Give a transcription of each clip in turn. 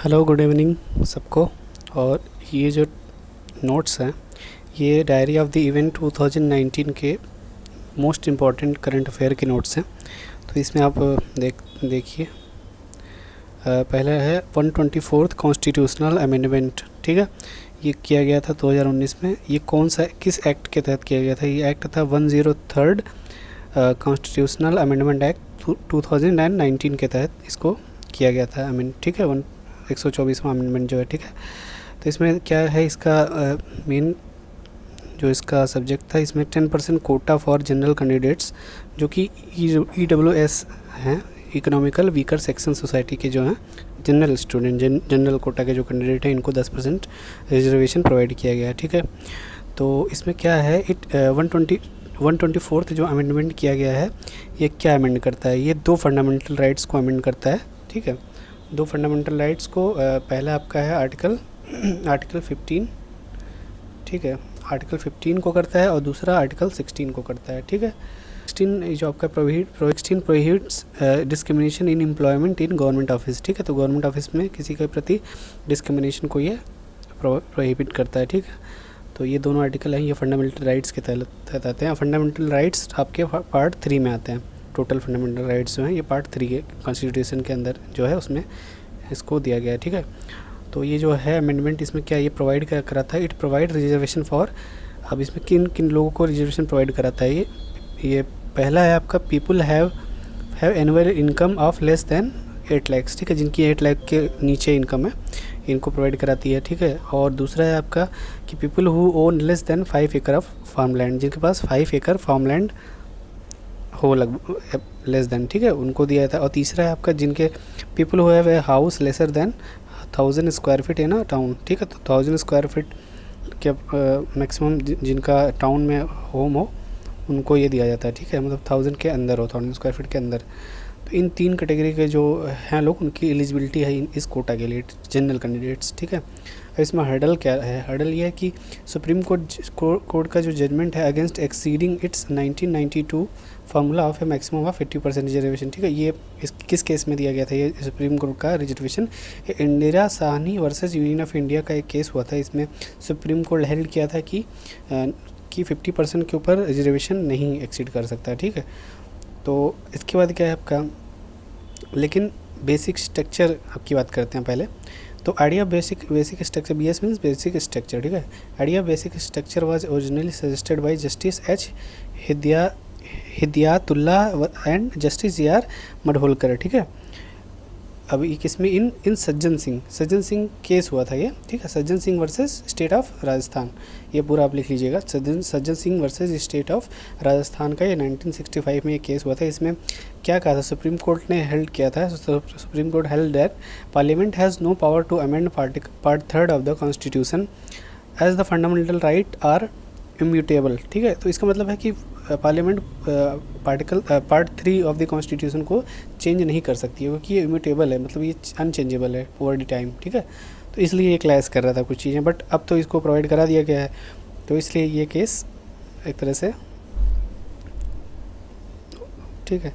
Hello good evening सबको। और ये जो नोट्स हैं ये डायरी ऑफ द इवेंट 2019 के मोस्ट इम्पॉर्टेंट करंट अफेयर के नोट्स हैं। तो इसमें आप देखिए पहला है 124th कॉन्स्टिट्यूशनल अमेंडमेंट। ठीक है, ये किया गया था 2019 में। ये कौन सा किस एक्ट के तहत किया गया था? ये एक्ट था 103rd कॉन्स्टिट्यूशनल अमेंडमेंट एक्ट 2019 के तहत इसको किया गया था अमेंड। ठीक है, 124वां अमेंडमेंट जो है। ठीक है, तो इसमें क्या है, इसका मेन जो इसका सब्जेक्ट था, इसमें 10% कोटा फॉर जनरल कैंडिडेट्स जो कि EWS हैं, इकोनॉमिकल वीकर सेक्शन सोसाइटी के जो हैं जनरल स्टूडेंट, जनरल कोटा के जो कैंडिडेट हैं, इनको 10% रिजर्वेशन प्रोवाइड किया गया है। ठीक है, तो इसमें क्या है, 124th जो अमेंडमेंट किया गया है ये क्या अमेंड करता है? ये दो फंडामेंटल राइट्स को अमेंड करता है। ठीक है, दो फंडामेंटल राइट्स को, पहला आपका है आर्टिकल 15। ठीक है, आर्टिकल 15 को करता है और दूसरा आर्टिकल 16 को करता है। ठीक है, 16 जो आपका prohibits discrimination in employment in government office. ठीक है, तो गवर्नमेंट ऑफिस में किसी के प्रति डिस्क्रिमिनेशन को ये प्रोहिबिट करता है। ठीक है, तो ये दोनों आर्टिकल हैं, ये फंडामेंटल राइट्स के तहत आते हैं। फंडामेंटल राइट्स आपके पार्ट 3 में आते हैं। टोटल फंडामेंटल राइट्स जो हैं ये पार्ट 3 के कॉन्स्टिट्यूशन के अंदर जो है उसमें इसको दिया गया है। ठीक है, तो ये जो है अमेंडमेंट, इसमें क्या ये प्रोवाइड करा था, इट प्रोवाइड रिजर्वेशन फॉर। अब इसमें किन किन लोगों को रिजर्वेशन प्रोवाइड कराता है? ये पहला है आपका people have annual income of less than 8 lakh. ठीक है, जिनकी 8 लाख के नीचे इनकम है इनको प्रोवाइड कराती है। ठीक है, और दूसरा है आपका कि people who own less than 5 एकड़ ऑफ फार्म लैंड, जिनके पास 5 एकड़ फार्म लैंड हो लगभग लेस देन। ठीक है, उनको दिया था। और तीसरा है आपका जिनके people who have a house lesser than 1000 square feet in a town. ठीक है, तो 1000 स्क्वायर फीट के मैक्सिमम जिनका टाउन में होम हो उनको ये दिया जाता है। ठीक है, मतलब 1000 के अंदर हो, 1000 स्क्वायर फीट के अंदर। तो इन 3 कैटेगरी के जो हैं लोग, उनकी एलिजिबिलिटी है इस कोटा के लिए, जनरल कैंडिडेट्स। ठीक है, इसमें हर्डल क्या है? हर्डल ये है कि सुप्रीम कोर्ट का जो जजमेंट है against exceeding it's 1992 formula of A maximum of 80% reservation. ठीक है, ये किस केस में दिया गया था? ये सुप्रीम कोर्ट का reservation Indira Sahni versus union of India का एक केस हुआ था। इसमें सुप्रीम कोर्ट हेल्ड किया था कि 50% के ऊपर रिजर्वेशन नहीं एक्सीड कर सकता। ठीक है, तो इसके बाद क्या है आपका, लेकिन बेसिक स्ट्रक्चर आपकी बात करते हैं पहले। तो idea basic structure, BS means basic structure. ठीक है, idea basic structure was originally suggested by justice H Hidayatullah and justice JR मडहोलकर। ठीक है, अब ये किसमें, इन सज्जन सिंह केस हुआ था ये। ठीक है, Sajjan Singh versus state of Rajasthan, ये पूरा आप लिख लीजिएगा। Sajjan Singh versus state of Rajasthan का ये 1965 में ये केस हुआ था। इसमें क्या कहा था? सुप्रीम कोर्ट ने हेल्ड किया था, supreme court held that parliament has no power to amend part 3 of the constitution as the fundamental right are immutable. ठीक है, तो इसका मतलब है कि parliament part 3 of the constitution को चेंज नहीं कर सकती है, क्योंकि ये इम्यूटेबल है, मतलब ये अनचेंजेबल है ओवर द टाइम। ठीक है, तो इसलिए ये क्लैश कर रहा था कुछ चीज़ें, बट अब तो इसको प्रोवाइड करा दिया गया है, तो इसलिए ये केस एक तरह से। ठीक है,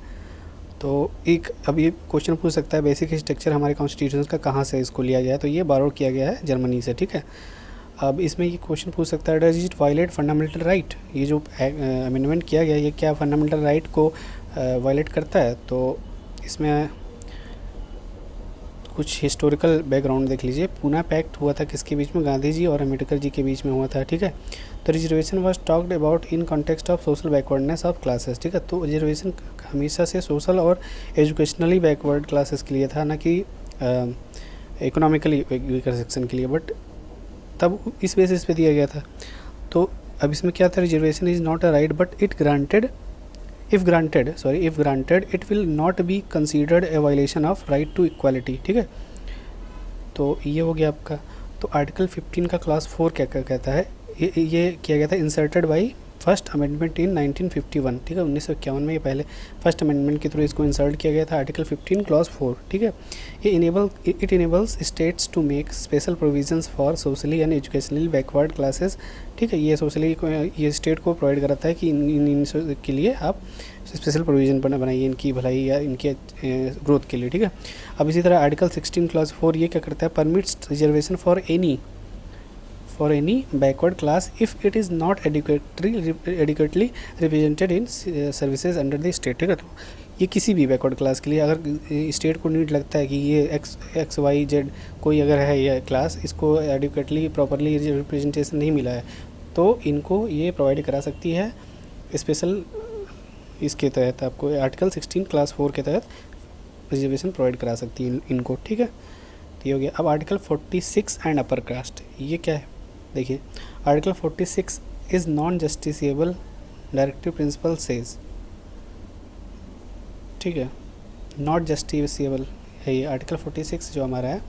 तो एक अब ये क्वेश्चन पूछ सकता है बेसिक स्ट्रक्चर हमारे कॉन्स्टिट्यूशन का कहाँ से इसको लिया गया है? तो ये बारो किया गया है जर्मनी से। ठीक है, अब इसमें ये क्वेश्चन पूछ सकता है, does it violate fundamental right? ये जो अमेंडमेंट किया गया ये क्या फंडामेंटल राइट को वायलेट करता है? तो इसमें कुछ हिस्टोरिकल बैकग्राउंड देख लीजिए। पूना पैक्ट हुआ था किसके बीच में? गांधी जी और अम्बेडकर जी के बीच में हुआ था। ठीक है, तो reservation was talked about in context of social backwardness of classes. ठीक है, तो रिजर्वेशन हमेशा से सोशल और एजुकेशनली बैकवर्ड क्लासेस के लिए था, ना कि इकोनॉमिकली वीकर सेक्शन के लिए, बट तब इस बेसिस पे दिया गया था। तो अब इसमें क्या था, reservation is not a right but if granted it will not be considered a violation of right to equality. ठीक है, तो ये हो गया आपका। तो आर्टिकल 15 का क्लास 4 क्या कहता है? ये किया गया था inserted by first amendment in 1951, ठीक है, 1951 में ये पहले फर्स्ट अमेंडमेंट के थ्रू इसको इंसर्ट किया गया था, आर्टिकल 15 क्लॉज 4, ठीक है। It enables states to make special provisions for socially and educationally backward classes, ठीक है। ये सोशली ये स्टेट को प्रोवाइड कराता है कि इन के लिए आप स्पेशल प्रोविज़न बनाइए इनकी भलाई या इनके ग्रोथ के लिए, ठीक है। अब इसी तरह आर्टिकल 16 क्लॉज 4 ये क्या करता है, permits reservation for any backward class if it is not adequately represented in services under the state, ठीक है। तो ये किसी भी बैकवर्ड क्लास के लिए अगर स्टेट को नीड लगता है कि ये एक्स वाई जेड कोई अगर है ये क्लास, इसको एडिक्वेटली प्रॉपरली रिप्रेजेंटेशन नहीं मिला है, तो इनको ये प्रोवाइड करा सकती है स्पेशल इसके तहत, आपको आर्टिकल 16 क्लास 4 के तहत रिजर्वेशन प्रोवाइड करा सकती है इनको, ठीक है। तो ये हो गया। अब आर्टिकल 46 एंड अपर कास्ट, ये क्या है, देखिए article 46 is non justiciable directive principle says, ठीक है, नॉट जस्टिसेबल है ये आर्टिकल 46 जो हमारा है,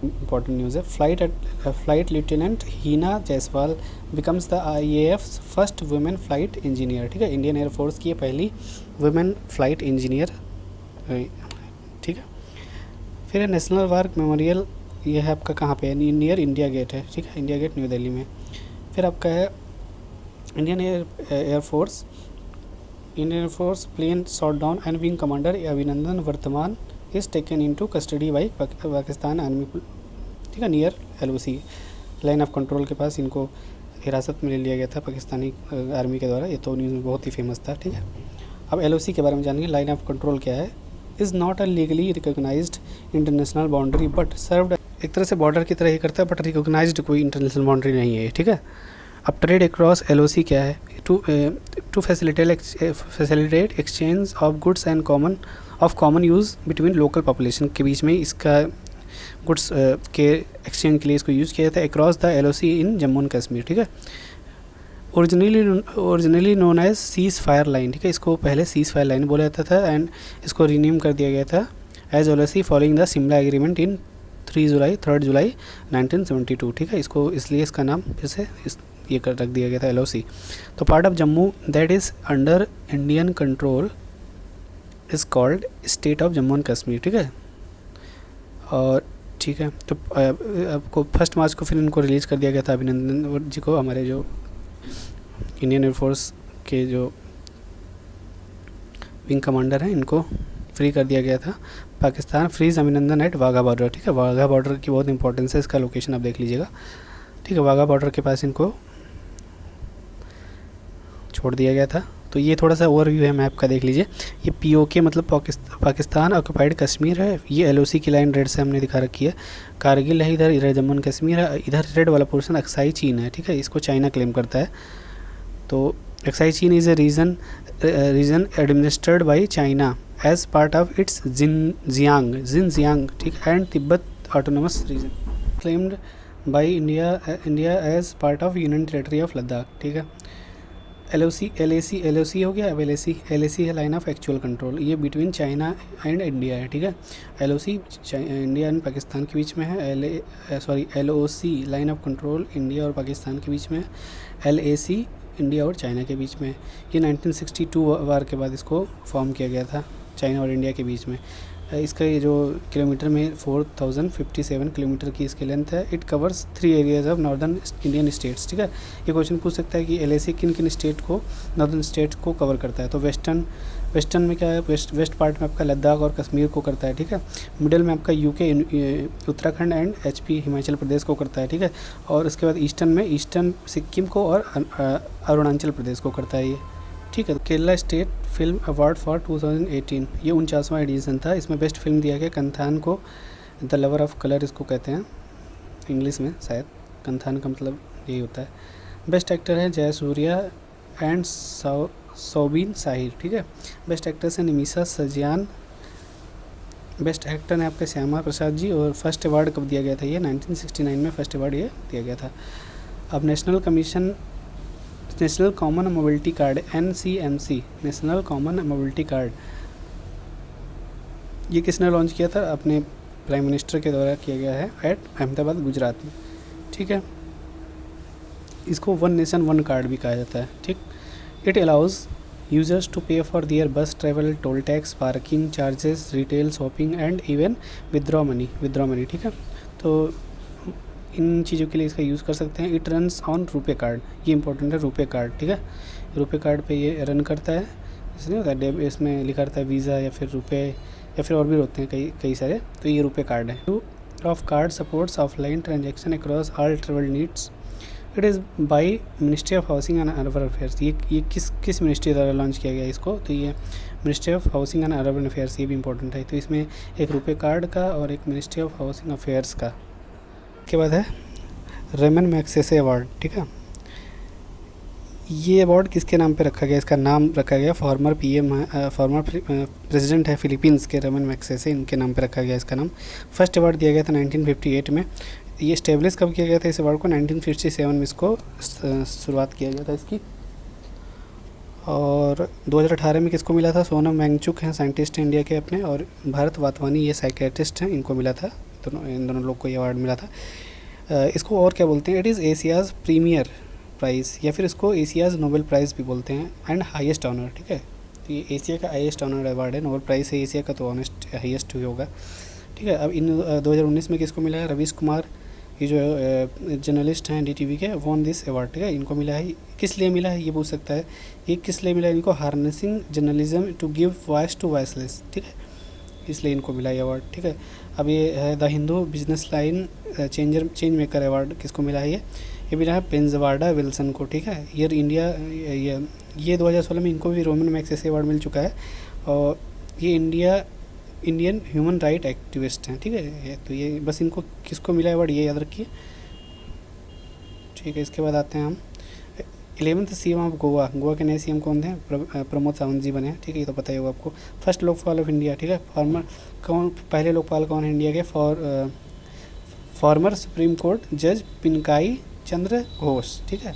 इंपॉर्टेंट न्यूज़ है। Flight lieutenant Heena Jaiswal becomes the IAF first women flight engineer, ठीक है, इंडियन एयरफोर्स की ये पहली वुमेन फ्लाइट इंजीनियर, ठीक है। फिर नेशनल वार मेमोरियल, ये है आपका कहाँ पे है, नियर इंडिया गेट है, ठीक है, इंडिया गेट न्यू दिल्ली में। फिर आपका है Indian air force plane shot down and wing commander Abhinandan Varthaman is taken into custody by Pakistan army, ठीक है, near LOC line of control के पास इनको हिरासत में ले लिया गया था पाकिस्तानी आर्मी के द्वारा। ये तो न्यूज़ में बहुत ही फेमस था, ठीक है। अब LOC के बारे में जानेंगे। लाइन ऑफ कंट्रोल क्या है, is not a legally recognised international boundary but served, एक तरह से बॉर्डर की तरह ही करता है बट रिकॉग्नाइज्ड कोई इंटरनेशनल बाउंड्री नहीं है, ठीक है। अब ट्रेड अक्रॉस LOC क्या है, to facilitate exchange of goods and common use between local population के बीच में इसका गुड्स के एक्सचेंज के लिए इसको यूज़ किया जाता है across the LOC in Jammu and Kashmir, ठीक है। Originally known as cease fire line, ठीक है, इसको पहले सीज़ फायर लाइन बोला जाता था एंड इसको रीनेम कर दिया गया था as LOC following the Shimla agreement in 3 July 1972, ठीक है। इसको इसलिए इसका नाम फिर से ये कर रख दिया गया था LOC। तो part of Jammu that is under Indian control is called state of Jammu and Kashmir, ठीक है। और ठीक है, तो आपको 1 मार्च को फिर इनको रिलीज़ कर दिया गया था अभिनंदन जी को, हमारे जो इंडियन एयरफोर्स के जो विंग कमांडर हैं, इनको फ्री कर दिया गया था। पाकिस्तान फ्रीज अभिनंदन एट वाघा बॉर्डर, ठीक है, वाघा बॉर्डर की बहुत इंपॉर्टेंस है, इसका लोकेशन आप देख लीजिएगा, ठीक है, वाघा बॉर्डर के पास इनको छोड़ दिया गया था। तो ये थोड़ा सा ओवरव्यू है मैप का, देख लीजिए। ये POK मतलब पाकिस्तान ऑक्यूपाइड कश्मीर है, ये LOC की लाइन रेड से हमने दिखा रखी है। कारगिल है इधर जम्मू एंड कश्मीर है, इधर रेड वाला पोर्शन अक्साई चीन है, ठीक है, इसको चाइना क्लेम करता है। तो Aksai Chin is a region administered by China as part of its Xinjiang, ठीक, and Tibet autonomous region claimed by India as part of union territory of Ladakh, ठीक है। LAC हो गया। अब LAC है लाइन ऑफ एक्चुअल कंट्रोल, ये बिटवीन चाइना एंड इंडिया है, ठीक है। LOC इंडिया एंड पाकिस्तान के बीच में है, LOC line of control India और पाकिस्तान के बीच में है, LAC इंडिया और चाइना के बीच में। ये 1962 वार के बाद इसको फॉर्म किया गया था चाइना और इंडिया के बीच में। इसका ये जो किलोमीटर में 4057 किलोमीटर की इसकी लेंथ है। It covers 3 areas of northern Indian states, ठीक है। ये क्वेश्चन पूछ सकता है कि LAC किन स्टेट को, नॉर्दर्न स्टेट को कवर करता है। तो वेस्टर्न में क्या है, वेस्ट पार्ट में आपका लद्दाख और कश्मीर को करता है, ठीक है। मिडिल में आपका UK Uttarakhand and HP Himachal Pradesh को करता है, ठीक है। और उसके बाद ईस्टर्न में ईस्टर्न सिक्किम को और अरुणाचल प्रदेश को करता है ये, ठीक है। तो Kerala state film award for 2018, ये 49वां एडिशन था। इसमें बेस्ट फिल्म दिया गया कंथान को, द लवर ऑफ कलर इसको कहते हैं इंग्लिश में, शायद कंथान का मतलब यही होता है। बेस्ट एक्टर है जयसूर्या एंड सौबीन साहिर, ठीक है। बेस्ट एक्ट्रेस है निमिषा सजयान। बेस्ट एक्टर है आपके श्यामा प्रसाद जी। और फर्स्ट अवार्ड कब दिया गया था, ये 1969 में फर्स्ट अवार्ड ये दिया गया था। अब national common mobility card NCMC, national common mobility card, ये किसने लॉन्च किया था, अपने प्राइम मिनिस्टर के द्वारा किया गया है एट अहमदाबाद गुजरात में, ठीक है। इसको वन नेशन वन कार्ड भी कहा जाता है, ठीक। इट अलाउज यूजर्स टू पे फॉर दियर बस travel, toll tax, parking charges, retail shopping and even withdraw money, ठीक है। तो इन चीज़ों के लिए इसका यूज़ कर सकते हैं। It runs on RuPay card, ये इंपॉर्टेंट है, रुपे कार्ड, ठीक है। रुपे कार्ड पे ये रन करता है, जैसे नहीं होता है इसमें लिखा रहता है वीज़ा या फिर रुपए या फिर और भी होते हैं कई सारे, तो ये रुपे कार्ड है। Two of card supports offline transaction across all travel needs. It is by ministry of housing and urban affairs. ये किस मिनिस्ट्री द्वारा लॉन्च किया गया इसको, तो ये ministry of housing and urban affairs, ये भी इंपॉर्टेंट है। तो इसमें एक रुपे कार्ड का और एक मिनिस्ट्री ऑफ हाउसिंग अफेयर्स का। के बाद है रेमन मैग्सेसे अवार्ड, ठीक है। ये अवार्ड किसके नाम पे रखा गया, इसका नाम रखा गया फॉर्मर प्रेसिडेंट है फिलीपींस के रेमन मैग्सेसे, इनके नाम पे रखा गया इसका नाम। फर्स्ट अवार्ड दिया गया था 1958 में। ये इस्टेब्लिश कब किया गया था इस अवार्ड को, 1957 में इसको शुरुआत किया गया था इसकी। और 2018 में किसको मिला था, सोनम वांगचुक हैं साइंटिस्ट हैं इंडिया के अपने, और भारत वाधवानी ये साइकेट्रिस्ट हैं, इनको मिला था, इन दोनों लोग को ये अवार्ड मिला था। इसको और क्या बोलते हैं, it is Asia's premier prize या फिर इसको एशियाज़ नोबेल प्राइज़ भी बोलते हैं एंड हाईएस्ट ऑनर, ठीक है। तो ये एशिया का हाईएस्ट ऑनर अवार्ड है, नोबेल प्राइज़ है एशिया का तो ऑनेस्ट हाईएस्ट ही होगा, ठीक है। अब इन 2019 में किसको मिला है, रवीश कुमार, ये जो जर्नलिस्ट हैं DTV के, वॉन दिस अवार्ड, ठीक है। इनको मिला है, किस लिए मिला है ये पूछ सकता है, ये किस लिए मिला है इनको, harnessing journalism to give voice to voiceless, ठीक है, इसलिए इनको मिला ये अवार्ड, ठीक है। अब ये है the Hindu business line change maker award, किसको मिला है ये मिला है पेंजवाडा विल्सन को, ठीक है। ये 2016 में इनको भी रोमन मैग्सेसे अवार्ड मिल चुका है, और ये इंडियन ह्यूमन राइट एक्टिविस्ट हैं, ठीक है। तो ये बस इनको किसको मिला अवार्ड ये याद रखिए, ठीक है। इसके बाद आते हैं हम 11th CM ऑफ गोवा के नए CM कौन थे, प्रमोद सावंत जी बने हैं, ठीक है, ये तो पता ही होगा आपको। फर्स्ट लोकपाल ऑफ इंडिया, ठीक है, पहले लोकपाल कौन है इंडिया के, फॉर्मर सुप्रीम कोर्ट जज पिनकाई चंद्र घोष, ठीक है।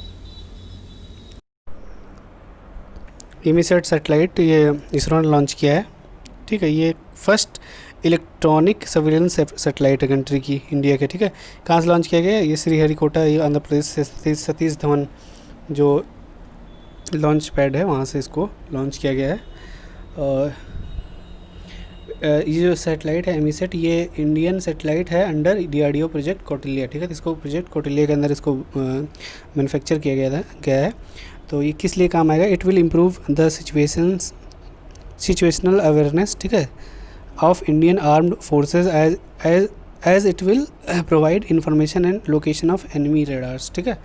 इमीसैट सैटेलाइट ये इसरो ने लॉन्च किया है, ठीक है। ये फर्स्ट इलेक्ट्रॉनिक सर्विलेंस सैटेलाइट है कंट्री की, इंडिया के, ठीक है। कहाँ से लॉन्च किया गया, ये श्रीहरिकोटा, ये आंध्र प्रदेश से सतीश धवन जो लॉन्च पैड है वहाँ से इसको लॉन्च किया गया है। और ये जो सैटेलाइट है एमीसेट, ये इंडियन सैटेलाइट है अंडर DRDO प्रोजेक्ट कौटिल्य, ठीक है। तो इसको प्रोजेक्ट कौटिल्य के अंदर इसको मैन्युफैक्चर किया गया है। तो ये किस लिए काम आएगा, it will improve the situational awareness, ठीक है, of Indian armed forces as it will provide information and location of enemy radars, ठीक है।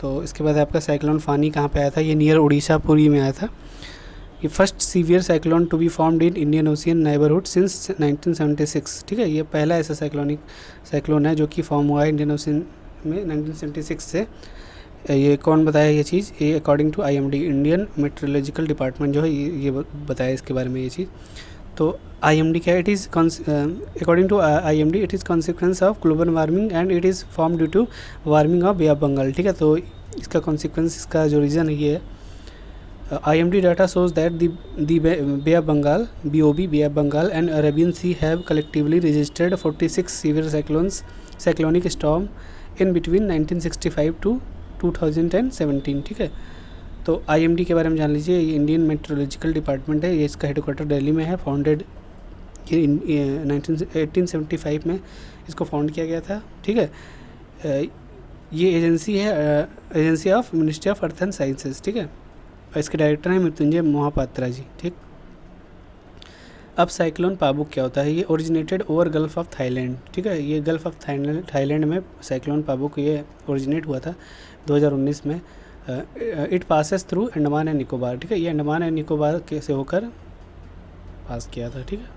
तो इसके बाद आपका साइक्लोन फानी कहाँ पे आया था, ये नियर उड़ीसा पुरी में आया था। ये first severe cyclone to be formed in Indian Ocean neighbourhood since 1976, ठीक है। ये पहला ऐसा साइक्लोन है जो कि फॉर्म हुआ है इंडियन ओशियन में 1976 से। ये कौन बताया ये चीज़, ये according to IMD, Indian Meteorological Department जो है ये बताया इसके बारे में ये चीज़। तो IMD क्या, it is according to IMD it is consequence of global warming and it is form due to warming of Bay of Bengal, ठीक है। तो इसका कॉन्सिक्वेंस, इसका जो रीज़न है ये है, IMD data shows that the Bay of Bengal, BOB, Bay of Bengal and Arabian Sea have collectively registered 46 severe cyclonic storm in between 1965 to 2017, ठीक है। तो IMD के बारे में जान लीजिए, ये इंडियन मेट्रोलॉजिकल डिपार्टमेंट है, ये इसका हेडक्वार्टर दिल्ली में है, फाउंडेड 1875 में इसको फाउंड किया गया था, ठीक है। ये एजेंसी है agency of ministry of earth and sciences, ठीक है, और इसके डायरेक्टर हैं मृत्युंजय मोहापात्रा जी, ठीक। अब साइक्लोन पाबुक क्या होता है, ये originated over gulf of Thailand, ठीक है। ये गल्फ ऑफ थाईलैंड में साइक्लोन पाबुक ये ओरिजिनेट हुआ था 2019 में। It passes through Andaman and Nicobar, ठीक है। ये अंडमान एंड निकोबार के से होकर पास किया था, ठीक है।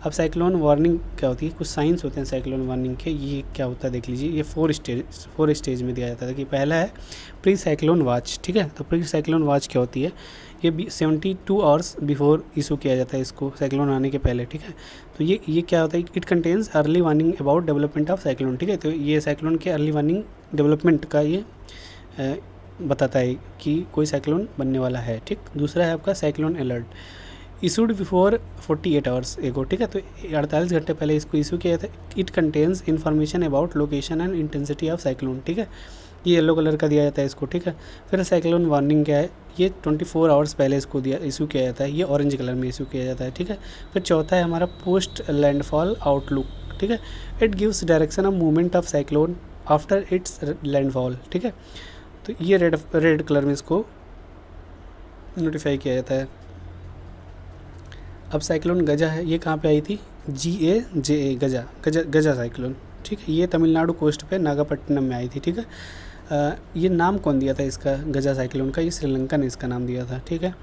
अब साइक्लोन वार्निंग क्या होती है, कुछ साइंस होते हैं साइक्लोन वार्निंग के, ये क्या होता है देख लीजिए। ये 4 स्टेज में दिया जाता था कि पहला है प्री साइक्लोन वॉच, ठीक है। तो प्री साइक्लोन वॉच क्या होती है, ये 72 आवर्स बिफोर इशू किया जाता है इसको, साइक्लोन आने के पहले, ठीक है। तो ये क्या होता है, it contains early warning about development of cyclone, ठीक है। तो ये साइक्लोन के अर्ली वार्निंग डेवलपमेंट का ये बताता है कि कोई साइक्लोन बनने वाला है, ठीक। दूसरा है आपका cyclone alert, issued before 48 hours एगो, ठीक है। तो 48 घंटे पहले इसको इशू किया था। It contains information about location and intensity of cyclone, ठीक है। ये येलो कलर का दिया जाता है इसको, ठीक है। फिर साइक्लोन वार्निंग क्या है, ये 24 आवर्स पहले इसको इशू किया जाता है, ये ऑरेंज कलर में इशू किया जाता है, ठीक है। फिर चौथा है हमारा पोस्ट लैंडफॉल आउटलुक, ठीक है। It gives direction of movement of cyclone after it's landfall, ठीक है। तो ये रेड कलर में इसको नोटिफाई किया जाता है। अब साइक्लोन गजा है, ये कहाँ पे आई थी, GAJA गजा साइक्लोन, ठीक है। ये तमिलनाडु कोस्ट पे नागापट्टनम में आई थी, ठीक है। ये नाम कौन दिया था इसका, गजा साइक्लोन का, ये श्रीलंका ने इसका नाम दिया था, ठीक है।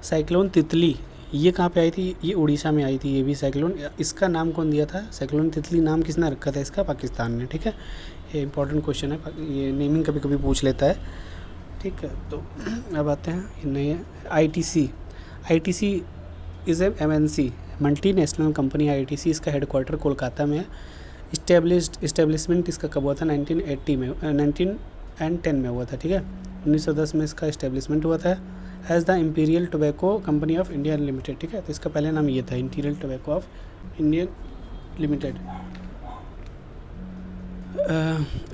साइक्लोन तितली, ये कहाँ पे आई थी, ये उड़ीसा में आई थी, ये भी साइक्लोन, इसका नाम कौन दिया था, साइक्लोन तितली नाम किसने रखा था इसका, पाकिस्तान ने, ठीक है। ये इंपॉर्टेंट क्वेश्चन है, ये नेमिंग कभी कभी पूछ लेता है, ठीक है। तो अब आते हैं नए ITC is a MNC multi national company ITC, इसका हेडक्वार्टर कोलकाता में है। इस्टेब्लिशमेंट इसका कब हुआ था, 1910 में हुआ था, ठीक है। 1910 में इसका इस्टेब्लिशमेंट हुआ था as the imperial tobacco company of India limited, ठीक है। तो इसका पहले नाम ये था, imperial tobacco of India limited.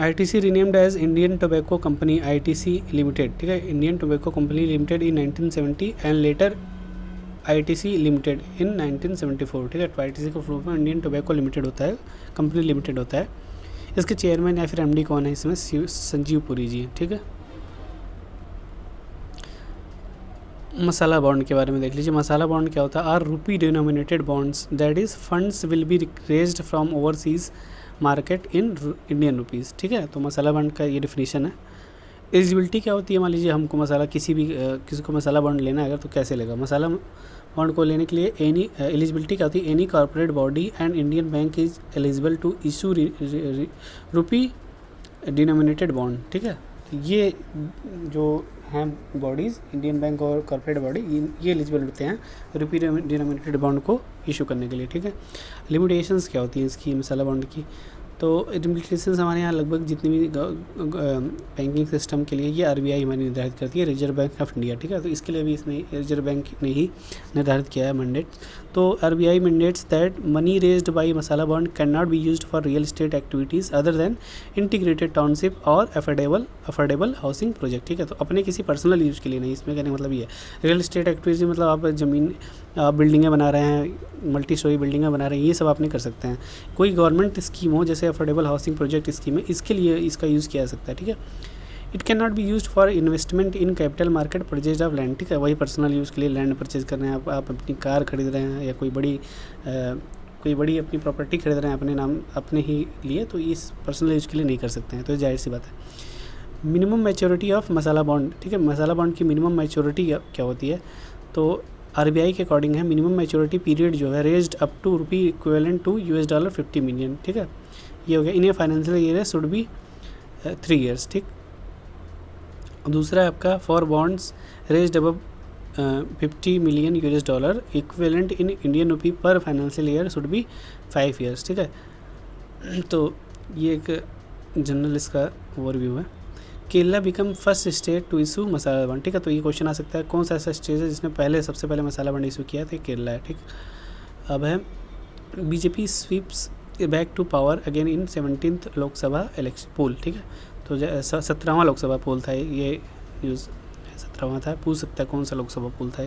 ITC renamed as Indian tobacco company ITC limited, ठीक है, Indian tobacco company limited in 1970 and later ITC limited in 1974, ठीक है। तो ITC का full form Indian tobacco limited होता है, कंपनी लिमिटेड होता है। इसके चेयरमैन या फिर MD कौन है इसमें, संजीव पुरी जी, ठीक है। मसाला बॉन्ड के बारे में देख लीजिए। मसाला बॉन्ड क्या होता है, are rupee denominated bonds that is funds will be raised from overseas market in Indian rupees, ठीक है। तो मसाला बॉन्ड का ये डिफिनीशन है। एलिजिबिलिटी क्या होती है, मान लीजिए हमको मसाला किसी को मसाला बॉन्ड लेना है अगर, तो कैसे लेगा, मसाला बॉन्ड को लेने के लिए एनी एलिजिबिलिटी क्या होती है, any corporate body and Indian bank is eligible to issue rupee denominated bond, ठीक है। तो ये जो हैं बॉडीज़, इंडियन बैंक और कॉर्पोरेट बॉडी, ये एलिजिबल होते हैं रुपी डिनोमिनेटेड बॉन्ड को इशू करने के लिए, ठीक है। लिमिटेशंस क्या होती हैं इसकी, मसाला बॉन्ड की, तो लिमिटेशंस हमारे यहाँ लगभग जितनी भी बैंकिंग सिस्टम के लिए ये RBI हमारी निर्धारित करती है, रिजर्व बैंक ऑफ इंडिया, ठीक है। तो इसके लिए भी इसने रिजर्व बैंक ने ही निर्धारित किया है मैंडेट। तो RBI mandates that money raised bye masala bond can not be used for real estate activities other than integrated township और अफोर्डेबल हाउसिंग प्रोजेक्ट, ठीक है। तो अपने किसी पर्सनल यूज़ के लिए नहीं, इसमें कहने का मतलब ये है रियल एस्टेट एक्टिविटीज़, मतलब आप ज़मीन, आप बिल्डिंगें बना रहे हैं, मल्टी स्टोरी बिल्डिंगें बना रहे हैं, ये सब आप नहीं कर सकते हैं। कोई गवर्नमेंट स्कीम हो जैसे अफोर्डेबल हाउसिंग प्रोजेक्ट स्कीम है, इसके लिए इसका यूज़ किया जा सकता है, ठीक है। It can not be used for investment in capital market purchase of land, ठीक है। वही पर्सनल यूज़ के लिए लैंड परचेज कर रहे हैं आप अपनी कार खरीद रहे हैं या कोई बड़ी अपनी प्रॉपर्टी खरीद रहे हैं अपने नाम अपने ही लिए, तो इस पर्सनल यूज़ के लिए नहीं कर सकते हैं, तो जाहिर सी बात है। Minimum maturity of masala bond, ठीक है। मसाला बॉन्ड की मिनिमम मैच्योरिटी क्या होती है, तो RBI के अकॉर्डिंग है मिनिमम मैच्योरिटी पीरियड जो है raised up to rupee equivalent to $50 million, ठीक है। ये हो गया। In a financial year should be 3 years, ठीक। दूसरा है आपका for bonds raised above $50 million equivalent in Indian rupee पर financial year should be 5 years, ठीक है। तो ये एक जनरल इसका ओवरव्यू है। Kerala become first state to issue masala bond, ठीक है। तो ये क्वेश्चन आ सकता है कौन सा ऐसा स्टेट है जिसने सबसे पहले मसाला बॉन्ड इशू किया था, केरला है, ठीक। अब है BJP sweeps back to power again in 17th Lok Sabha election poll, ठीक है। तो 17वां लोकसभा पोल था ये न्यूज़, 17वां था, पूछ सकता है कौन सा लोकसभा पोल था,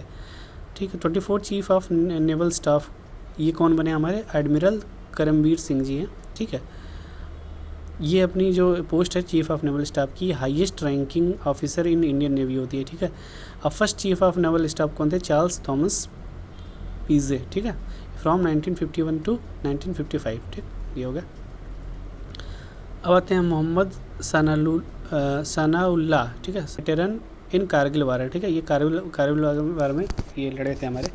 ठीक है। 24 चीफ ऑफ नेवल स्टाफ, ये कौन बने हमारे, एडमिरल करमबीर सिंह जी हैं, ठीक है। ये अपनी जो पोस्ट है चीफ ऑफ नेवल स्टाफ की highest ranking officer in Indian navy होती है, ठीक है। अब first chief of naval staff कौन थे, चार्ल्स थॉमस पीजे, ठीक है, फ्रॉम 1951 टू 1955, ठीक, ये हो गया। अब आते हैं मोहम्मद सनाउल्लाह, ठीक है, वेटरन इन कारगिल वार, ठीक है। ये कारगिल वार में ये लड़े थे हमारे,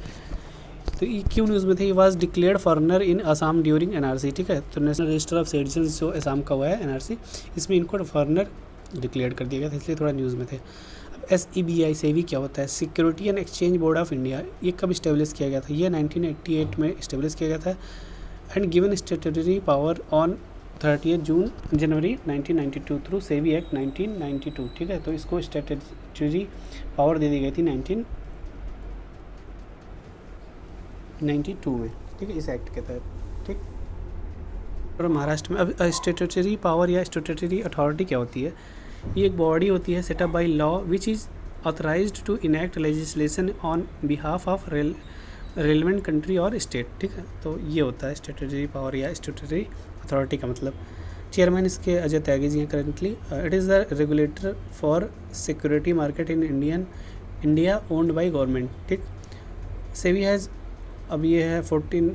तो ये क्यों न्यूज़ में थे, ये was declared foreigner in Assam during NRC, ठीक है। तो नेशनल रजिस्टर ऑफ सिटीजन जो असम का हुआ है NRC, इसमें इनको फॉरनर डिक्लेयर कर दिया गया था, इसलिए थोड़ा न्यूज़ में थे। अब SEBI से भी क्या होता है, security and exchange board of India, ये कब इस्टेब्लिश किया गया था, ये 1988 में इस्टेब्लिश किया गया था and given स्टेटरी power on 30 January 1992 through SEBI act 1992, ठीक है। तो इसको स्टेटरी पावर दे दी गई थी 1992 में, ठीक है, इस एक्ट के तहत, ठीक। और महाराष्ट्र में अब स्टेटरी पावर या स्टेटरी अथॉरिटी क्या होती है, ये एक बॉडी होती है setup by law which is authorised to enact legislation on behalf of relevant country और स्टेट, ठीक है। तो ये होता है स्टैट्यूटरी पावर या स्टैट्यूटरी अथॉरिटी का मतलब। चेयरमैन इसके अजय त्यागी जी हैं currently. It is the regulator for security market in India owned by government, ठीक। सेबी हैज़, अब ये है 14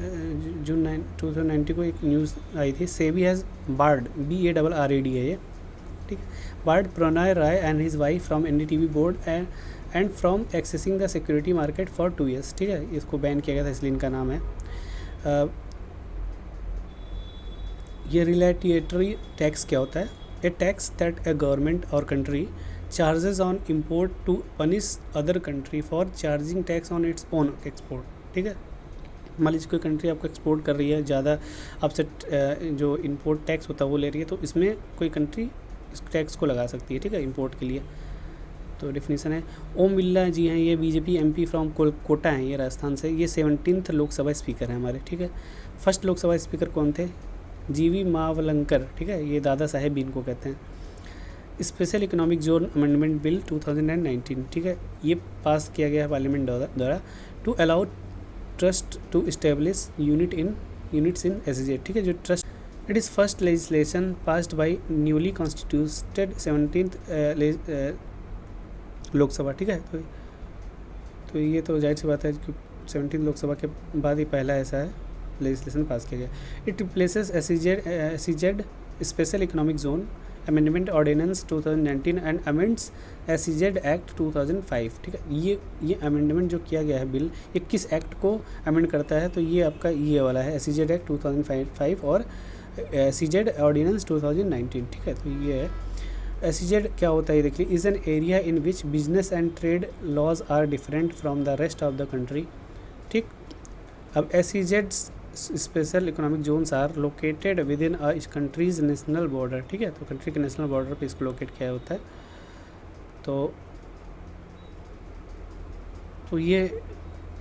जून 2019 को एक न्यूज़ आई थी, सेबी हैज़ बार्ड BARRAD है ये, ठीक। Barred Pranoy Roy and his wife from NDTV board and from accessing the security market for 2 years, ठीक है। इसको बैन किया गया था इसलिए इनका नाम है। ये रिलेटिएटरी टैक्स क्या होता है? A tax that a government और country charges on import to punish other country for charging tax on its own export, ठीक है। मान लीजिए कोई कंट्री आपको एक्सपोर्ट कर रही है, ज़्यादा आपसे जो इंपोर्ट टैक्स होता है वो ले रही है, तो इसमें कोई कंट्री इस टैक्स को लगा सकती है, ठीक है, इंपोर्ट के लिए। तो डेफिनेशन है। ओम बिरला जी हैं, ये BJP MP फ्रॉम कोटा हैं, ये राजस्थान से। ये 17th लोकसभा स्पीकर हैं हमारे, ठीक है। फर्स्ट लोकसभा स्पीकर कौन थे? GV मावलंकर, ठीक है, ये दादा साहेब भी इनको कहते हैं। Special economic zone amendment bill 2019, ठीक है, ये पास किया गया है पार्लियामेंट द्वारा to allow trust to establish units in SEZ, ठीक है, जो trust. It is first legislation passed by newly constituted 17th Lok Sabha, ठीक है। तो ये तो जाहिर सी बात है कि 17 लोकसभा के बाद ही पहला ऐसा है लेजिस्लेशन पास किया गया। It replaces SEZ special economic zone amendment ordinance 2019 and amends SEZ act 2005, ठीक है। ये अमेंडमेंट जो किया गया है बिल, ये किस एक्ट को अमेंड करता है? तो ये आपका ये वाला है SEZ एक्ट 2005 और SEZ ऑर्डिनेंस 2019, ठीक है। तो ये है SEZ क्या होता है, देखिए, is an area in which business and trade laws are different from the rest of the country, ठीक। अब SEZ special economic zones are located within a country's national border, ठीक है। तो कंट्री के नेशनल बॉर्डर पे इसको locate किया होता है। तो ये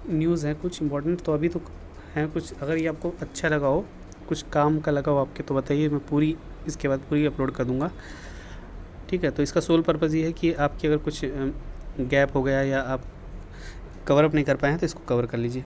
न्यूज़ है कुछ इंपॉर्टेंट। तो अभी तो हैं कुछ, अगर ये आपको अच्छा लगा हो, कुछ काम का लगा हो आपके, तो बताइए, मैं पूरी इसके बाद पूरी अपलोड कर दूँगा, ठीक है। तो इसका सोल पर्पज़ ये है कि आपकी अगर कुछ गैप हो गया या आप कवर अप नहीं कर पाए हैं तो इसको कवर कर लीजिए।